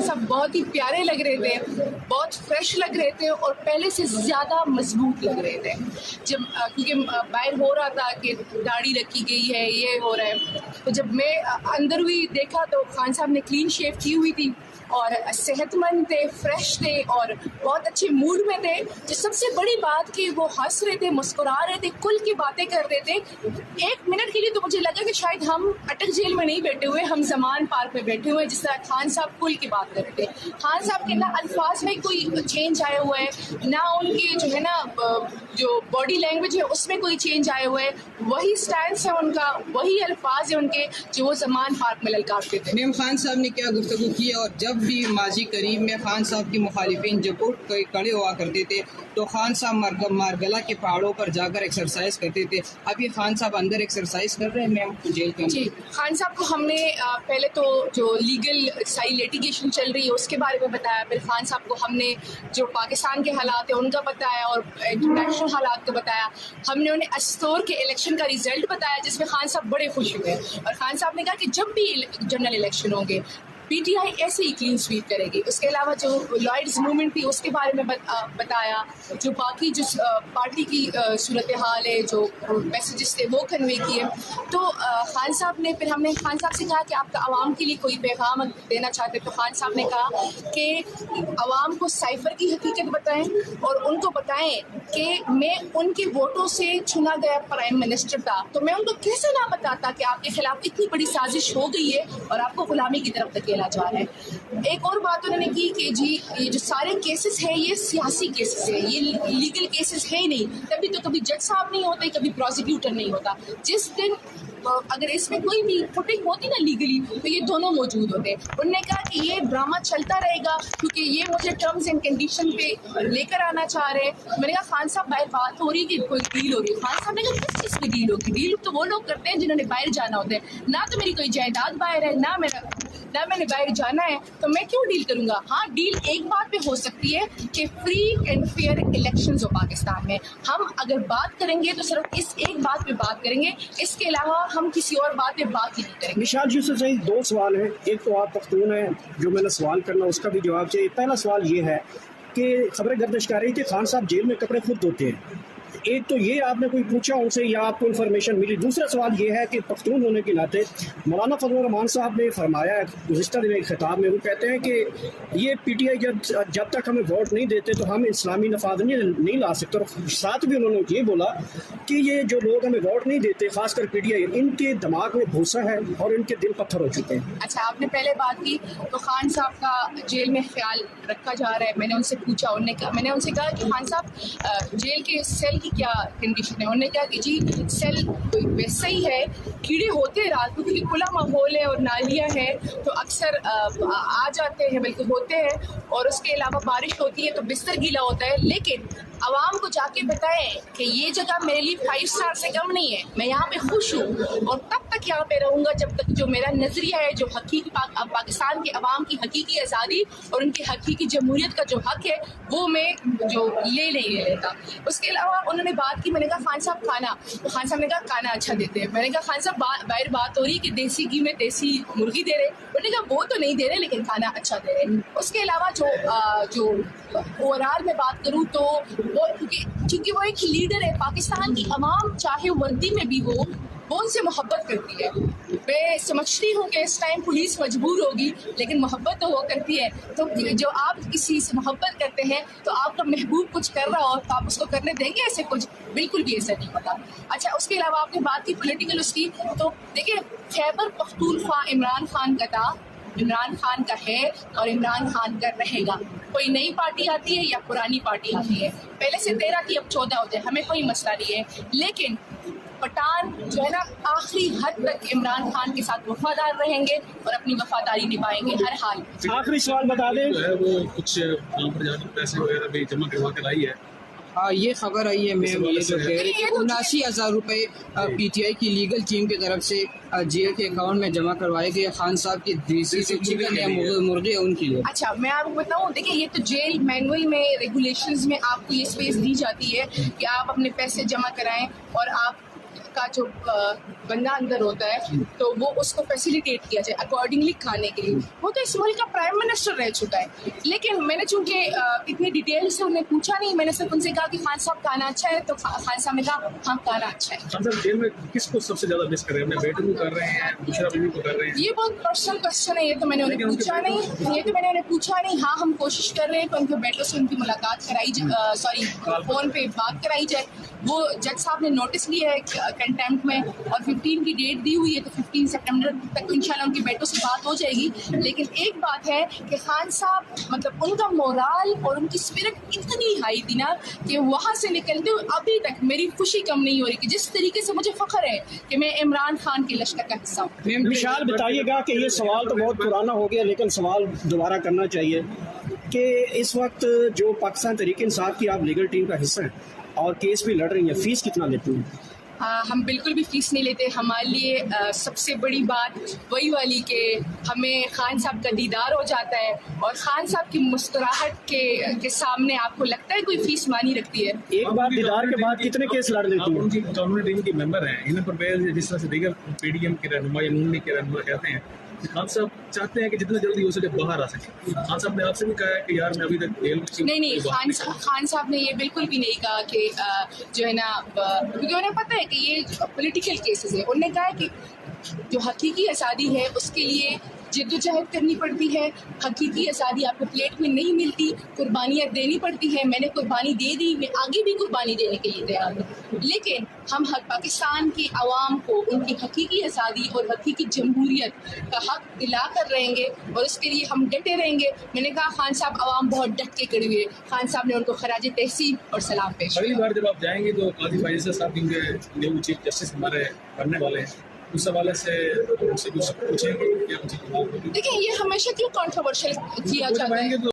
खान साहब बहुत ही प्यारे लग रहे थे, बहुत फ्रेश लग रहे थे और पहले से ज़्यादा मजबूत लग रहे थे। जब क्योंकि बाहर हो रहा था कि दाढ़ी रखी गई है, ये हो रहा है, तो जब मैं अंदर हुई देखा तो खान साहब ने क्लीन शेव की हुई थी और सेहतमंद थे, फ्रेश थे और बहुत अच्छे मूड में थे। जो सबसे बड़ी बात कि वो हंस रहे थे, मुस्कुरा रहे थे, खुल की बातें कर रहे थे। एक मिनट के लिए तो मुझे लगा कि शायद हम अटक जेल में नहीं बैठे हुए, हम ज़मान पार्क में बैठे हुए, जिस तरह खान साहब खुल की बात कर रहे थे। खान साहब के ना अल्फाज में कोई चेंज आया हुआ है, ना उनकी जो है ना जो बॉडी लैंग्वेज है उसमें कोई चेंज आया हुआ है। वही स्टैंस है उनका, वही अल्फाज है उनके जो वो ज़मान पार्क में ललकारते थे। मैम खान साहब ने क्या गुफ्तगू की और जब भी माजी करीब में खान साहब की मुखालिफिन जब खड़े हुआ करते थे तो खान साहब मारगला के पहाड़ों पर जाकर एक्सरसाइज करते थे। अभी खान साहब अंदर एक्सरसाइज कर रहे हैं मैम जेल के अंदर। जी, खान साहब को हमने पहले तो जो लीगल सारी लिटिगेशन चल रही है उसके बारे में बताया, फिर खान साहब को हमने जो पाकिस्तान के हालात है उनका बताया और इंटरनेशनल हालात को बताया। हमने उन्हें अस्तोर के इलेक्शन का रिजल्ट बताया जिसमें खान साहब बड़े खुश हुए और खान साहब ने कहा कि जब भी जनरल इलेक्शन होंगे पीटीआई ऐसे ही क्लीन स्वीप करेगी। उसके अलावा जो लॉयड्स मूवमेंट थी उसके बारे में बताया, जो बाकी जो पार्टी की सूरत हाल है, जो मैसेजेस थे वो कन्वे किए। तो खान साहब ने, फिर हमने खान साहब से कहा कि आप आवाम के लिए कोई पैगाम देना चाहते, तो खान साहब ने कहा कि आवाम को साइफर की हकीकत बताएं और उनको बताएं कि मैं उनके वोटों से चुना गया प्राइम मिनिस्टर था, तो मैं उनको कैसे ना बताता कि आपके खिलाफ इतनी बड़ी साजिश हो गई है और आपको गुलामी की तरफ धकेला जा रहा है। एक और बात उन्होंने की कि जी ये जो सारे केसेस हैं ये सियासी केसेस हैं, ये लीगल केसेस है ही नहीं, तभी तो कभी जज साहब नहीं होते, कभी प्रोसिक्यूटर नहीं होता। जिस दिन अगर इसमें कोई भी फुटिंग होती ना लीगली तो ये दोनों मौजूद होते। उन्होंने कहा कि ये ड्रामा चलता रहेगा क्योंकि ये मुझे टर्म्स एंड कंडीशन पे लेकर आना चाह रहे हैं। मैंने कहा खान साहब बाहर बात हो रही है कि कोई डील हो रही है। खान साहब ने कहा किस चीज़ की डील होगी? डील तो वो लोग करते हैं जिन्होंने बाहर जाना होता है, ना तो मेरी कोई जायदाद बाहर है, ना मैंने बाहर जाना है, तो मैं क्यों डील करूंगा? हाँ, डील एक बात पे हो सकती है कि फ्री एंड फेयर इलेक्शंस हो पाकिस्तान में। हम अगर बात करेंगे तो सिर्फ इस एक बात पे बात करेंगे, इसके अलावा हम किसी और बात पे बात ही नहीं करेंगे। निशात यूसुफ सही, दो सवाल हैं। एक तो आप पख्तून हैं, जो मैंने सवाल करना उसका भी जवाब चाहिए। पहला सवाल ये है कि खबरें गर्दिश कर रही थी खान साहब जेल में कपड़े खुद धोते हैं। एक तो ये आपने कोई पूछा उनसे या आपको इन्फॉर्मेशन मिली? दूसरा सवाल ये है कि पख्तून होने के नाते मौलाना फजलुर रहमान साहब ने फरमाया है गुज़िश्ता दिन एक खिताब में, वो कहते हैं कि ये पीटीआई जब तक हमें वोट नहीं देते तो हम इस्लामी नफाद नहीं ला सकते। और साथ भी उन्होंने ये बोला कि ये जो लोग हमें वोट नहीं देते, खासकर पीटीआई, इनके दिमाग में भूसा है और इनके दिल पत्थर हो चुके हैं। अच्छा, आपने पहले बात की तो खान साहब का जेल में ख्याल रखा जा रहा है। मैंने उनसे पूछा, मैंने उनसे कहा कि खान साहब जेल के सेल की क्या कंडीशन है? उन्होंने कहा कि जी सेल वैसे ही है, कीड़े होते हैं रात को क्योंकि खुला माहौल है और नालियाँ है तो अक्सर आ जाते हैं, बल्कि होते हैं। और उसके अलावा बारिश होती है तो बिस्तर गीला होता है। लेकिन आवाम को जाके बताएं कि ये जगह मेरे लिए 5 स्टार से कम नहीं है, मैं यहाँ पे खुश हूँ और तब तक यहाँ पे रहूँगा जब तक जो मेरा नजरिया है, जो हकीकी पाकिस्तान के अवाम की हकीकी आज़ादी और उनकी हकीकी जमहूरियत का जो हक है वो मैं जो ले लेता। उसके अलावा उन्होंने बात की, मैंने कहा खान साहब खाना, तो खान साहब ने कहा खाना अच्छा देते हैं। मैंने कहा खान साहब बाहर बात हो रही है कि देसी घी में देसी मुर्गी दे रहे, उन्होंने कहा वो तो नहीं दे रहे लेकिन खाना अच्छा दे रहे। उसके अलावा जो ओवरऑल में बात करूँ तो वो क्योंकि वो एक लीडर है, पाकिस्तान की अवाम चाहे वर्दी में भी हो वो उनसे मोहब्बत करती है। मैं समझती हूँ कि इस टाइम पुलिस मजबूर होगी लेकिन मोहब्बत तो वो करती है। तो जो आप किसी से मोहब्बत करते हैं तो आपका महबूब कुछ कर रहा हो तो आप उसको करने देंगे ऐसे? कुछ बिल्कुल भी ऐसा नहीं होता। अच्छा, उसके अलावा आपने बात की पॉलिटिकल उसकी, तो देखिए खैबर पख्तूनख्वा इमरान खान का था, इमरान खान का है और इमरान खान का रहेगा। कोई नई पार्टी आती है या पुरानी पार्टी आती है, पहले से 13 थी अब 14 हो जाए, हमें कोई मसला नहीं है। लेकिन पठान जो है ना आखिरी हद तक इमरान खान के साथ वफादार रहेंगे और अपनी वफादारी निभाएंगे हर हाल। आखिरी सवाल बता दें, जो है वो कुछ वहाँ पर जाकर पैसे वगैरह भी जमा करवा कर आई है। हाँ, ये खबर आई है मैम, ये जो कह रही है 79,000 रुपये पीटीआई की लीगल टीम की तरफ से जेल के अकाउंट में जमा करवाए गए खान साहब की देसी से चिकन या मुर्गे उनके लिए। अच्छा, मैं आपको बताऊं, देखिए ये तो जेल मैनुअल में, रेगुलेशंस में आपको ये स्पेस दी जाती है कि आप अपने पैसे जमा कराएं और आप का जो बंदा अंदर होता है तो वो उसको फैसिलिटेट किया जाए अकॉर्डिंगली खाने के लिए। वो तो इस मुल्क का प्राइम मिनिस्टर रह चुका है। लेकिन मैंने चूंकि इतनी डिटेल से उन्हें पूछा नहीं, मैंने सिर्फ उनसे कहा कि खान साहब खाना अच्छा है, तो खान साहब ने कहा हाँ खाना अच्छा है। खान साहब जेल में किसको सबसे ज्यादा मिस कर रहे हैं? अपने बेटे को कर रहे हैं, दूसरा बीवी को कर रहे हैं? ये बहुत पर्सनल क्वेश्चन है, ये तो मैंने उन्हें पूछा नहीं। हाँ, हम कोशिश कर रहे हैं कि उनके बेटों से उनकी मुलाकात कराई जाए, फोन पे बात कराई जाए। वो जज साहब ने नोटिस लिया है कंटेम्प्ट में और 15 की डेट दी हुई है, तो 15 सितंबर तक इंशाल्लाह उनके बेटों से बात हो जाएगी। लेकिन एक बात है कि खान साहब मतलब उनका मोराल और उनकी स्पिरिट इतनी हाई थी ना कि वहाँ से निकलते हुए अभी तक मेरी खुशी कम नहीं हो रही कि जिस तरीके से मुझे फख्र है कि मैं इमरान खान के लश्कर का हिस्सा हूँ। विशाल बताइएगा कि ये सवाल तो बहुत पुराना हो गया, लेकिन सवाल दोबारा करना चाहिए कि इस वक्त जो पाकिस्तान तहरीक इंसाफ की आप लीगल टीम का हिस्सा हैं और केस भी लड़ रही हैं, फीस कितना लेती हैं? हम बिल्कुल भी फीस नहीं लेते। हमारे लिए सबसे बड़ी बात वही वाली कि हमें खान साहब का दीदार हो जाता है और खान साहब की मुस्कुराहट के सामने आपको लगता है कोई फीस मानी रखती है। एक बार दीदार के बाद कितने केस लड़ लेती हैं? उनकी कम्युनिटी टीम की मेंबर हैं, इन्हें परवेज जिस तरह से दीगर पीडीएम के रहनुमा या नून लीग के रहनुमा कहते हैं, खान साहब चाहते हैं कि जितना जल्दी हो सके बाहर आ सके। खान साहब ने आपसे भी कहा है कि यार मैं अभी तक जेल में नहीं, खान साहब ने ये बिल्कुल भी नहीं कहा कि जो है ना, क्योंकि उन्हें पता है कि ये पॉलिटिकल केसेस है। उन्होंने कहा है कि जो हकीकी आज़ादी है उसके लिए जिद्दोजहद करनी पड़ती है। हकीकी आज़ादी आपको प्लेट में नहीं मिलती, कुर्बानियाँ देनी पड़ती है। मैंने कुर्बानी दे दी, मैं आगे भी कुर्बानी देने के लिए तैयार हूँ। लेकिन हम पाकिस्तान की आवाम को उनकी हकीकी आज़ादी और हकीकी जमहूरियत का हक दिला कर रहेंगे और उसके लिए हम डटे रहेंगे। मैंने कहा खान साहब आवाम बहुत डट के खड़ी हुई है। खान साहब ने उनको खराज तहसीन और सलाम पेश अगली किया। बार जब आप जाएंगे तो काजी फाइज़ साहब न्यू चीफ जस्टिस हमारे बनने वाले हैं, उस हवाले से उनसे कुछ पूछेंगे क्या? देखिए, ये हमेशा क्यों कॉन्ट्रोवर्शियल किया जाता है?